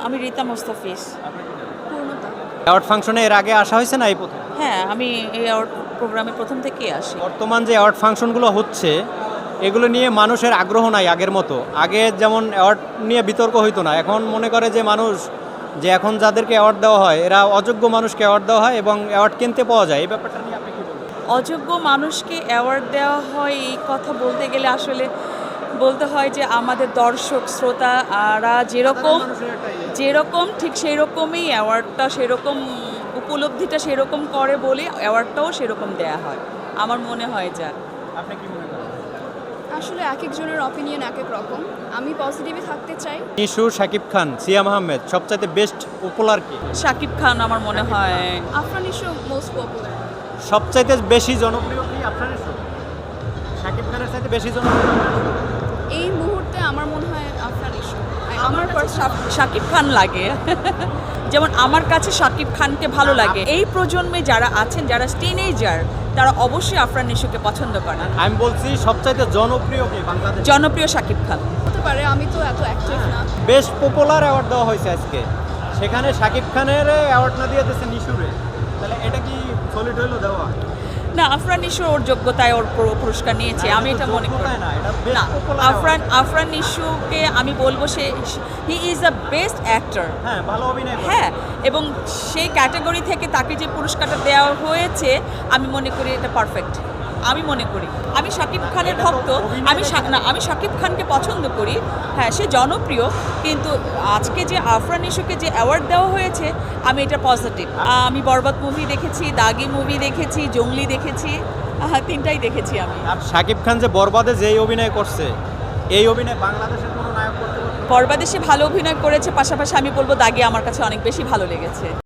আমি রীতা মোস্তাফিজ। পূর্ণতা। অ্যাওয়ার্ড ফাংশনে এর আগে আসা হয়েছে না এই প্রথম? হ্যাঁ, আমি এই অ্যাওয়ার্ড প্রোগ্রামে প্রথম থেকেই আসি। বর্তমান যে অ্যাওয়ার্ড ফাংশনগুলো হচ্ছে এগুলো নিয়ে মানুষের আগ্রহ নাই আগের মতো। আগে যেমন অ্যাওয়ার্ড নিয়ে বিতর্ক হইতো না, এখন মনে করে যে মানুষ যে এখন যাদেরকে অ্যাওয়ার্ড দেওয়া হয় এরা অযোগ্য মানুষকে অ্যাওয়ার্ড দেওয়া হয় এবং অ্যাওয়ার্ড কিনতে পাওয়া যায়। এই ব্যাপারটা নিয়ে আপনি কি বলবেন? অযোগ্য মানুষকে অ্যাওয়ার্ড দেওয়া হয় এই কথা বলতে গেলে আসলে বলতে হয় যে আমাদের দর্শক শ্রোতারা যেরকম ঠিক সেই রকমই অ্যাওয়ার্ডটা সেরকম উপলব্ধিটা সেরকম করে বলে অ্যাওয়ার্ডটাও সেরকম দেয়া হয় আমার মনে হয়। যা আপনি কি মনে করেন? আসলে এক একজনের অপিনিয়ন এক এক রকম। আমি পজিটিভই থাকতে চাই। নিশু, শাকিব খান, সিয়াম আহমেদ সবচাইতে বেস্ট পপুলার কি? শাকিব খান আমার মনে হয়। Afran Nisho most popular. সবচাইতে বেশি জনপ্রিয় কি আফরান নিশো? শাকিব খানের চাইতে বেশি জনপ্রিয় এই মুহূর্তে আমার মনে হয় আফরান নিশো। আমার শাকিব খান লাগে। যেমন আমার কাছে শাকিব খানকে ভালো লাগে। এই প্রজন্মে যারা আছেন, যারা টিনেজার, তারা অবশ্যই আফরান নিশোকে পছন্দ করে। আমি বলছি সবচাইতে জনপ্রিয় কি বাংলাদেশ? জনপ্রিয় শাকিব খান। হতে পারে, আমি তো এত অ্যাক্টিভ না। বেস্ট পপুলার অ্যাওয়ার্ড দেওয়া হয়েছে আজকে, সেখানে শাকিব খানের অ্যাওয়ার্ড না দিয়ে দিয়েছে নিশুরে, তাহলে এটা কি সলিড হইলো দেওয়া? না, আফরান নিশো ওর যোগ্যতায় ওর পুরস্কার নিয়েছে, আমি এটা মনে করি না। না, আফরান নিশোকে আমি বলবো he is the best actor. হ্যাঁ, ভালো অভিনয় করে। হ্যাঁ, এবং সেই ক্যাটাগরি থেকে তাকে যে পুরস্কারটা দেওয়া হয়েছে আমি মনে করি এটা পারফেক্ট। আমি মনে করি, আমি শাকিব খানের ভক্ত, আমি শাকিব খানকে পছন্দ করি। হ্যাঁ, সে জনপ্রিয়, কিন্তু আজকে যে আফরান নিশোকে যে অ্যাওয়ার্ড দেওয়া হয়েছে আমি এটা পজিটিভ। আমি বরবাদ মুভি দেখেছি, দাগি মুভি দেখেছি, জঙ্গলি দেখেছি, তিনটাই দেখেছি আমি। আর শাকিব খান যে বরবাদে যেই অভিনয় করছে, এই অভিনয় বাংলাদেশের কোনো নায়ক করতে পারবে? বরবাদে সে ভালো অভিনয় করেছে, পাশাপাশি আমি বলবো দাগি আমার কাছে অনেক বেশি ভালো লেগেছে।